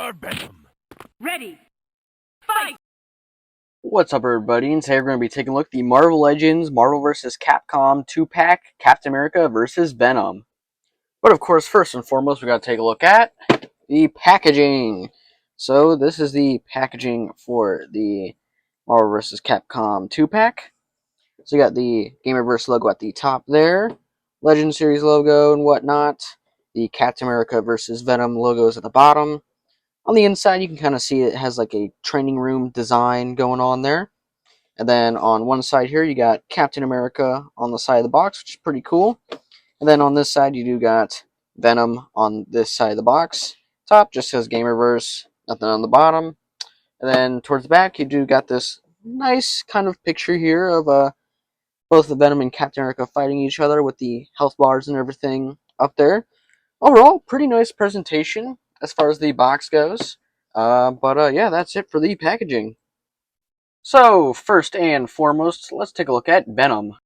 are venom. Ready. Fight! What's up, everybody? And today we're going to be taking a look at the Marvel Legends Marvel vs. Capcom 2-pack Captain America vs. Venom. But of course, first and foremost, we got to take a look at the packaging. So this is the packaging for the Marvel vs. Capcom 2-pack. So you got the Gamerverse logo at the top there, Legend Series logo and whatnot. The Captain America vs. Venom logos at the bottom. On the inside, you can kind of see it has like a training room design going on there. And then on one side here, you got Captain America on the side of the box, which is pretty cool. And then on this side, you do got Venom on this side of the box. Top just says Gamerverse, nothing on the bottom. And then towards the back, you do got this nice kind of picture here of both the Venom and Captain America fighting each other with the health bars and everything up there. Overall, pretty nice presentation as far as the box goes. But yeah, that's it for the packaging. So, first and foremost, let's take a look at Venom.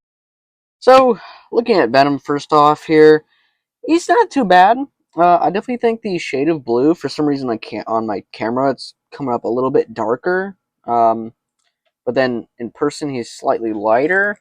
So, looking at Venom first off here, he's not too bad. I definitely think the shade of blue, for some reason I can't on my camera, it's coming up a little bit darker. But then in person, he's slightly lighter.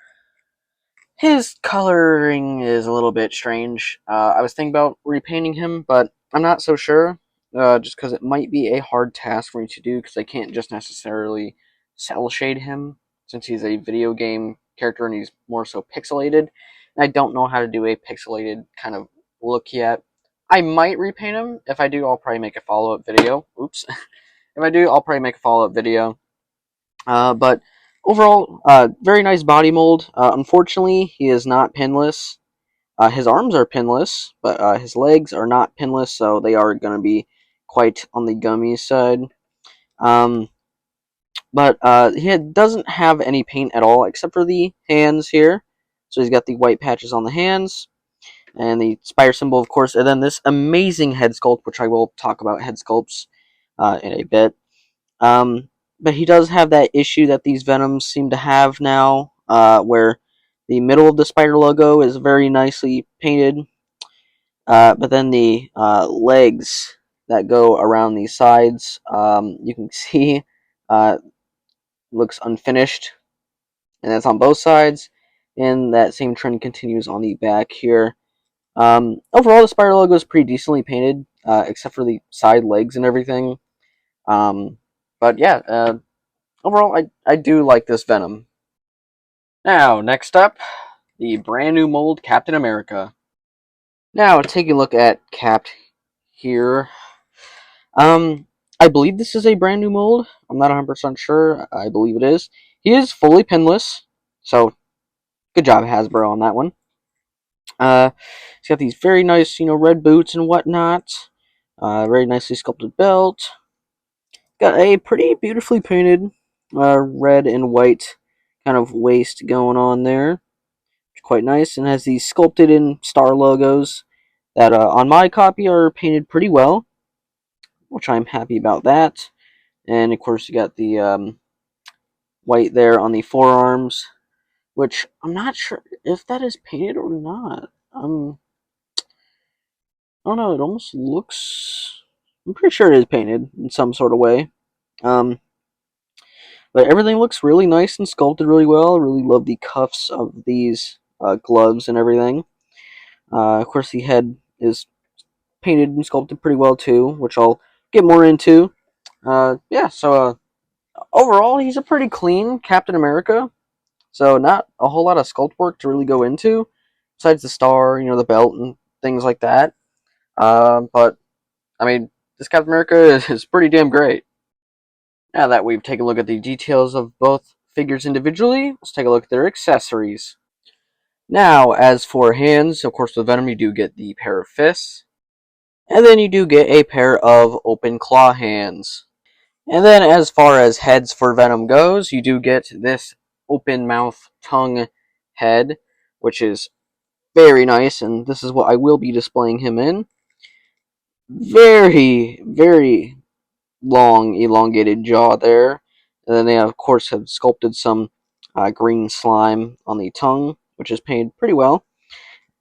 His coloring is a little bit strange. I was thinking about repainting him, but I'm not so sure. Just because it might be a hard task for me to do, because I can't just necessarily cel shade him, since he's a video game character and he's more so pixelated. And I don't know how to do a pixelated kind of look yet. I might repaint him. If I do, I'll probably make a follow-up video. Oops. If I do, I'll probably make a follow-up video. But overall, very nice body mold. Unfortunately, he is not pinless. His arms are pinless, but his legs are not pinless, so they are going to be quite on the gummy side. But he doesn't have any paint at all, except for the hands here. So he's got the white patches on the hands, and the spider symbol, of course, and then this amazing head sculpt, which I will talk about head sculpts in a bit. But he does have that issue that these Venoms seem to have now, where the middle of the spider logo is very nicely painted, but then the legs that go around the sides, you can see, looks unfinished, and that's on both sides, and that same trend continues on the back here. Overall, the spider logo is pretty decently painted, except for the side legs and everything. But yeah, overall, I do like this Venom. Now, next up, the brand new mold Captain America. Now, taking a look at Cap here. I believe this is a brand new mold. I'm not 100% sure. I believe it is. He is fully pinless, so good job, Hasbro, on that one. He's got these very nice, red boots and whatnot. Very nicely sculpted belt. Got a pretty beautifully painted red and white kind of waist going on there. Quite nice, and has these sculpted in star logos that on my copy are painted pretty well, which I'm happy about that. And of course, you got the white there on the forearms, which I'm not sure if that is painted or not. I don't know. It almost looks. I'm pretty sure it is painted in some sort of way. Um, but everything looks really nice and sculpted really well. I really love the cuffs of these gloves and everything. Of course, the head is painted and sculpted pretty well too, which I'll get more into. Yeah, so overall, he's a pretty clean Captain America. So not a whole lot of sculpt work to really go into, besides the star, the belt and things like that. But I mean, this Captain America is pretty damn great. Now that we've taken a look at the details of both figures individually, let's take a look at their accessories. Now, as for hands, of course, with Venom, you do get the pair of fists. And then you do get a pair of open claw hands. And then as far as heads for Venom goes, you do get this open mouth tongue head, which is very nice, and this is what I will be displaying him in. Very, very long, elongated jaw there. And then they, of course, have sculpted some green slime on the tongue, which is painted pretty well.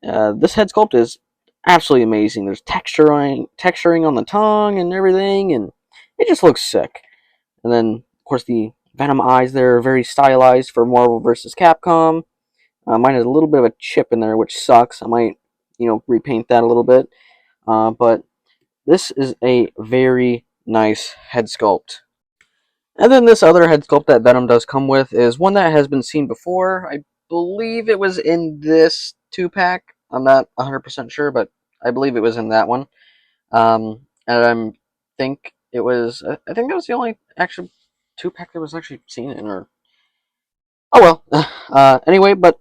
This head sculpt is absolutely amazing. There's texturing on the tongue and everything, and it just looks sick. And then, of course, the Venom eyes there are very stylized for Marvel vs. Capcom. Mine has a little bit of a chip in there, which sucks. I might, repaint that a little bit. But this is a very nice head sculpt. And then this other head sculpt that Venom does come with is one that has been seen before. I believe it was in this 2-pack. I'm not 100% sure, but I believe it was in that one. And think it was. I think that was the only actual 2-pack that was actually seen in. Or oh well. Anyway, but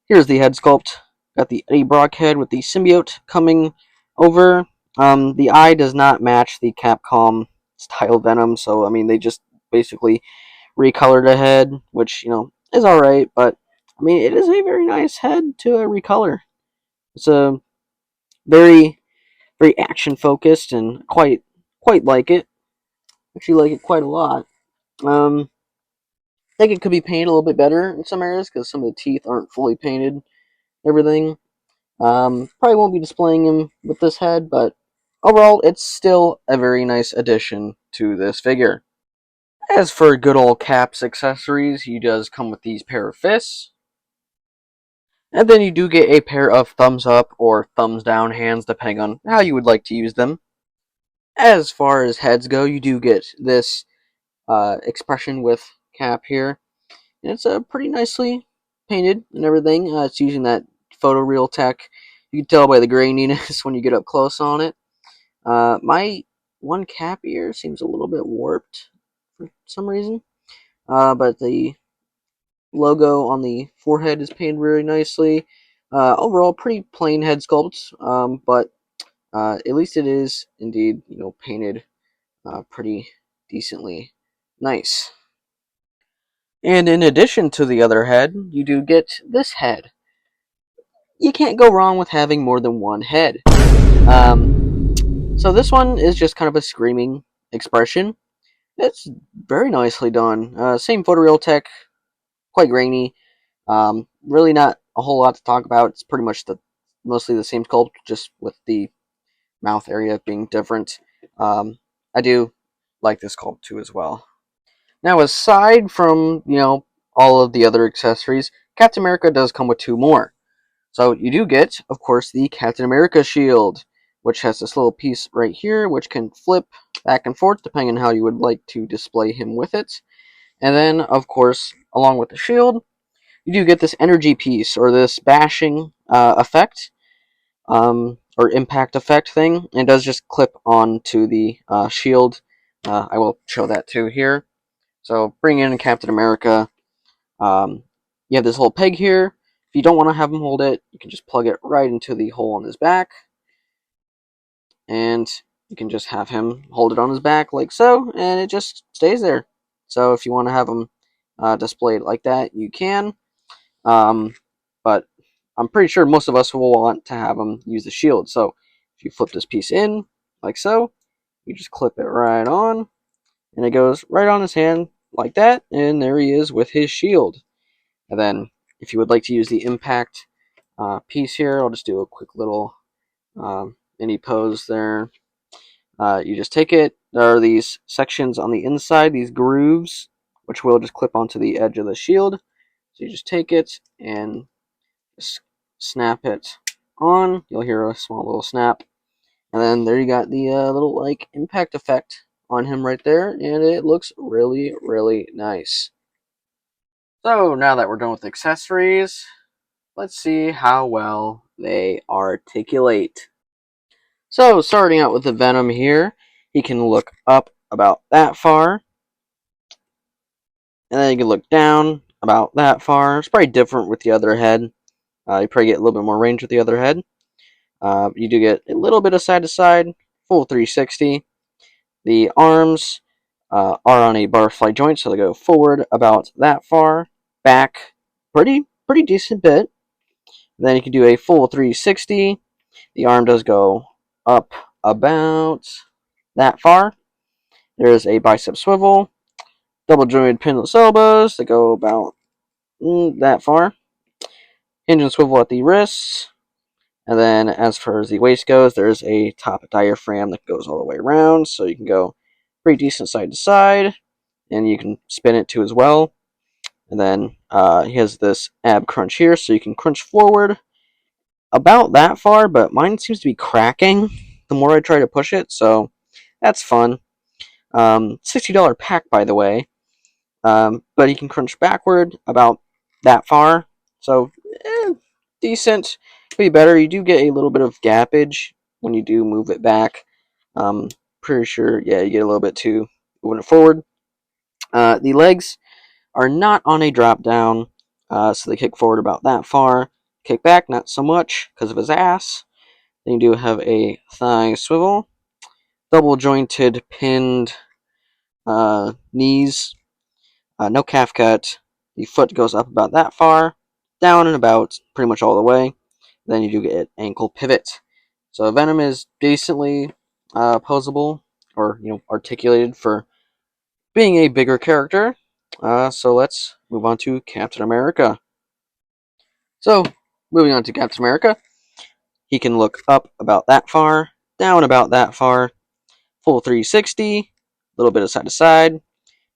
here's the head sculpt. Got the Eddie Brock head with the symbiote coming over. The eye does not match the Capcom style Venom, so I mean they just basically recolored a head, which is all right. But I mean it is a very nice head to recolor. It's a very very action focused and quite like it. Actually like it quite a lot. I think it could be painted a little bit better in some areas because some of the teeth aren't fully painted. Everything. Probably won't be displaying him with this head, but overall, it's still a very nice addition to this figure. As for good old Cap's accessories, he does come with these pair of fists. And then you do get a pair of thumbs up or thumbs down hands, depending on how you would like to use them. As far as heads go, you do get this expression with Cap here. And it's pretty nicely painted and everything. It's using that photoreal tech. You can tell by the graininess when you get up close on it. My one Cap ear seems a little bit warped for some reason. But the logo on the forehead is painted very nicely. Overall, pretty plain head sculpt, but at least it is indeed, painted pretty decently nice. And in addition to the other head, you do get this head. You can't go wrong with having more than one head. So this one is just kind of a screaming expression. It's very nicely done. Same photoreal tech, quite grainy. Really not a whole lot to talk about. It's pretty much mostly the same sculpt, just with the mouth area being different. I do like this sculpt too as well. Now, aside from all of the other accessories, Captain America does come with two more. So you do get, of course, the Captain America shield, which has this little piece right here, which can flip back and forth depending on how you would like to display him with it. And then, of course, along with the shield, you do get this energy piece, or this bashing effect, or impact effect thing. And it does just clip onto the shield. I will show that too here. So bring in Captain America. You have this little peg here. If you don't want to have him hold it, you can just plug it right into the hole on his back. And you can just have him hold it on his back like so, and it just stays there. So if you want to have him displayed like that, you can. But I'm pretty sure most of us will want to have him use the shield. So if you flip this piece in like so, you just clip it right on, and it goes right on his hand like that, and there he is with his shield. And then if you would like to use the impact piece here, I'll just do a quick little mini pose there. You just take it. There are these sections on the inside, these grooves, which will just clip onto the edge of the shield. So you just take it and just snap it on. You'll hear a small little snap. And then there you got the little like impact effect on him right there, and it looks really, really nice. So now that we're done with accessories, let's see how well they articulate. So starting out with the Venom here, he can look up about that far, and then you can look down about that far. It's probably different with the other head. You probably get a little bit more range with the other head. You do get a little bit of side to side, full 360. The arms are on a butterfly joint, so they go forward about that far, back pretty decent bit. Then you can do a full 360. The arm does go up about that far. There's a bicep swivel, double jointed pinless elbows that go about that far. Hinge and swivel at the wrists. And then as far as the waist goes, there's a top diaphragm that goes all the way around, so you can go pretty decent side to side, and you can spin it too as well. And then he has this ab crunch here, so you can crunch forward about that far, but mine seems to be cracking the more I try to push it, so that's fun. $60 pack, by the way, but he can crunch backward about that far, so decent. Could be better. You do get a little bit of gappage when you do move it back. Pretty sure, yeah, you get a little bit too moving it forward. The legs are not on a drop down, so they kick forward about that far. Kick back, not so much because of his ass. Then you do have a thigh swivel, double jointed pinned knees, no calf cut. The foot goes up about that far, down and about pretty much all the way. Then you do get ankle pivot. So Venom is decently posable, or articulated for being a bigger character. So let's move on to Captain America. So moving on to Captain America, he can look up about that far, down about that far, full 360, a little bit of side to side.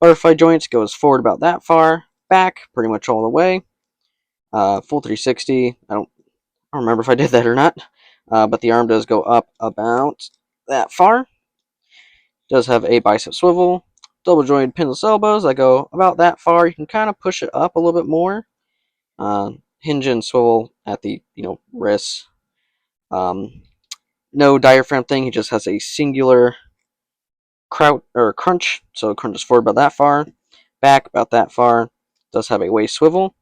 Butterfly joints goes forward about that far, back pretty much all the way. Full 360. I don't remember if I did that or not, but the arm does go up about that far. Does have a bicep swivel, double jointed pinless elbows that go about that far. You can kind of push it up a little bit more. Hinge and swivel at the wrists. No diaphragm thing. He just has a singular crouch or crunch, so it crunches forward about that far, back about that far. Does have a waist swivel.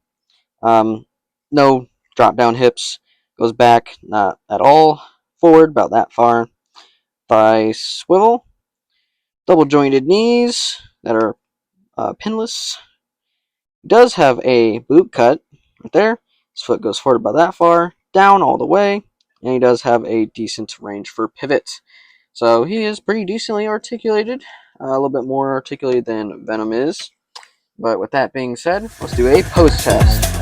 No drop down hips. Goes back not at all. Forward about that far. Thigh swivel. Double jointed knees that are pinless. Does have a boot cut right there. His foot goes forward about that far, down all the way, and he does have a decent range for pivot. So he is pretty decently articulated, a little bit more articulated than Venom is. But with that being said, let's do a pose test.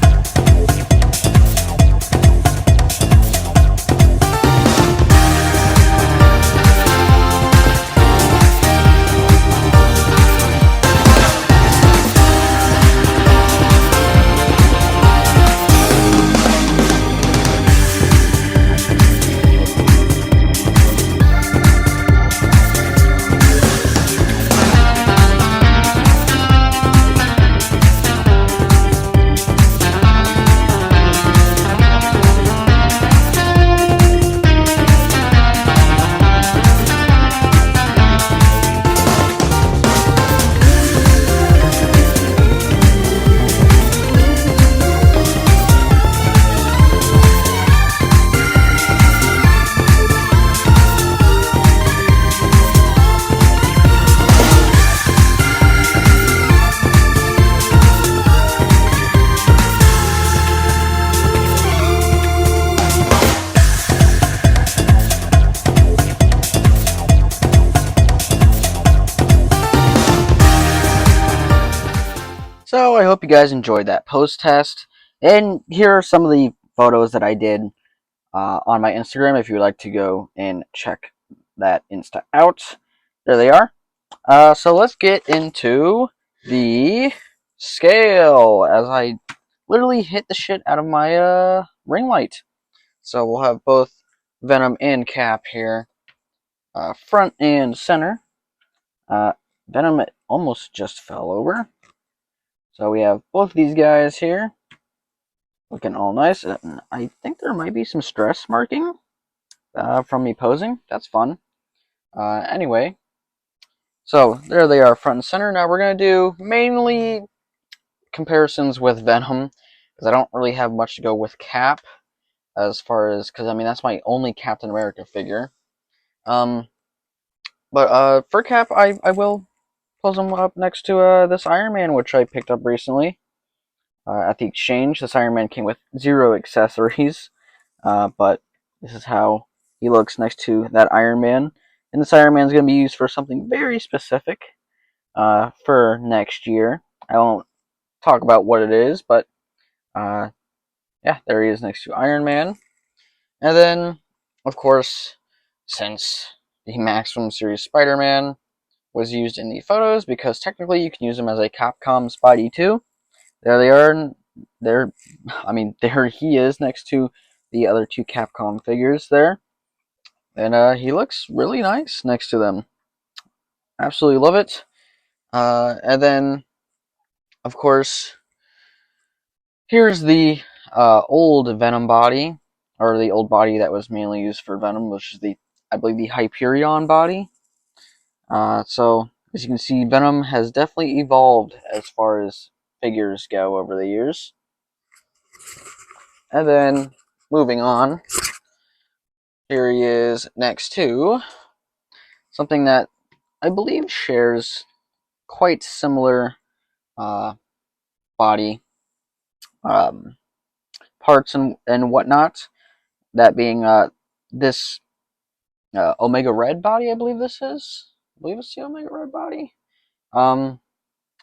So I hope you guys enjoyed that post test. And here are some of the photos that I did on my Instagram if you would like to go and check that Insta out. There they are. So let's get into the scale as I literally hit the shit out of my ring light. So we'll have both Venom and Cap here, front and center. Venom almost just fell over. So we have both of these guys here, looking all nice. I think there might be some stress marking from me posing. That's fun. Anyway, so there they are, front and center. Now we're going to do mainly comparisons with Venom, because I don't really have much to go with Cap, as far as, because I mean, that's my only Captain America figure. But for Cap, I will pose him up next to this Iron Man, which I picked up recently. At the exchange, this Iron Man came with 0 accessories, but this is how he looks next to that Iron Man. And this Iron Man is going to be used for something very specific for next year. I won't talk about what it is, but yeah, there he is next to Iron Man. And then, of course, since the Maximum Series Spider-Man was used in the photos because technically you can use them as a Capcom Spidey too. There they are. There he is next to the other two Capcom figures there. And he looks really nice next to them. Absolutely love it. And then, of course, here's the old Venom body, or the old body that was mainly used for Venom, which is I believe, the Hyperion body. So, as you can see, Venom has definitely evolved as far as figures go over the years. And then, moving on, here he is next to something that I believe shares quite similar body parts and whatnot. That being this Omega Red body, I believe this is. I believe it's the Omega Red body.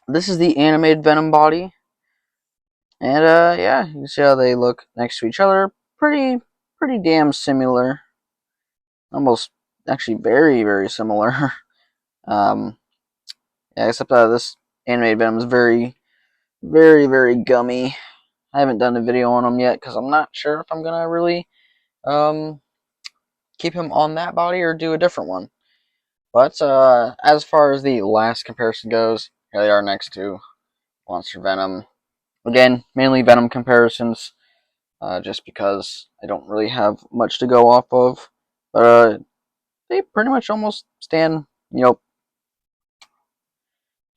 This is the animated Venom body. And yeah, you can see how they look next to each other. Pretty damn similar. Almost, actually, very, very similar. Yeah, except this animated Venom is very, very, very gummy. I haven't done a video on him yet because I'm not sure if I'm gonna really keep him on that body or do a different one. But as far as the last comparison goes, here they are next to Monster Venom. Again, mainly Venom comparisons, just because I don't really have much to go off of. But they pretty much almost stand,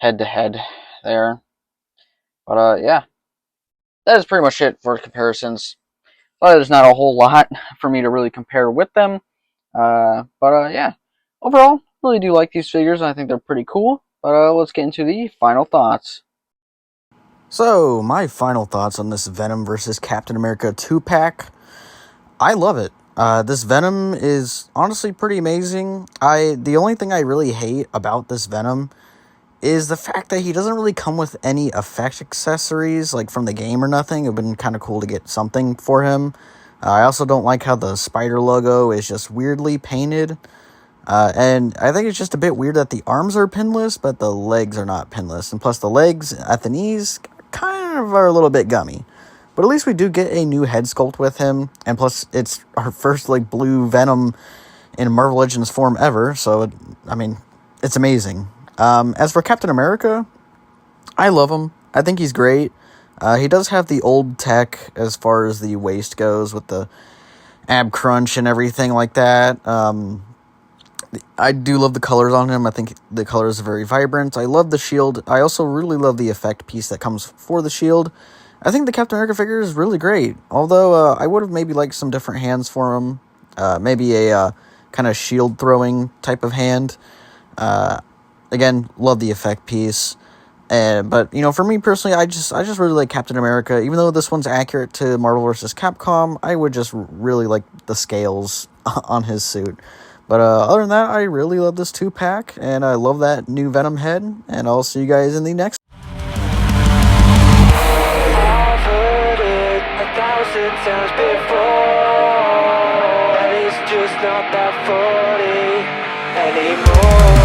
head to head there. But yeah, that is pretty much it for comparisons. But there's not a whole lot for me to really compare with them. But yeah, overall, really do like these figures, and I think they're pretty cool. But let's get into the final thoughts. So, my final thoughts on this Venom versus Captain America 2-pack. I love it. This Venom is honestly pretty amazing. The only thing I really hate about this Venom is the fact that he doesn't really come with any effect accessories, like from the game or nothing. It would have been kind of cool to get something for him. I also don't like how the spider logo is just weirdly painted. And I think it's just a bit weird that the arms are pinless, but the legs are not pinless. And plus the legs at the knees kind of are a little bit gummy. But at least we do get a new head sculpt with him. And plus it's our first blue Venom in Marvel Legends form ever. So, it's amazing. As for Captain America, I love him. I think he's great. He does have the old tech as far as the waist goes with the ab crunch and everything like that. I do love the colors on him. I think the colors are very vibrant. I love the shield. I also really love the effect piece that comes for the shield. I think the Captain America figure is really great. Although I would have maybe liked some different hands for him. Maybe a kind of shield throwing type of hand. Again, love the effect piece. But for me personally, I just really like Captain America. Even though this one's accurate to Marvel vs. Capcom, I would just really like the scales on his suit. But other than that, I really love this 2-pack, and I love that new Venom head, and I'll see you guys in the next. I've heard it 1,000 times before, and it's just not that funny anymore.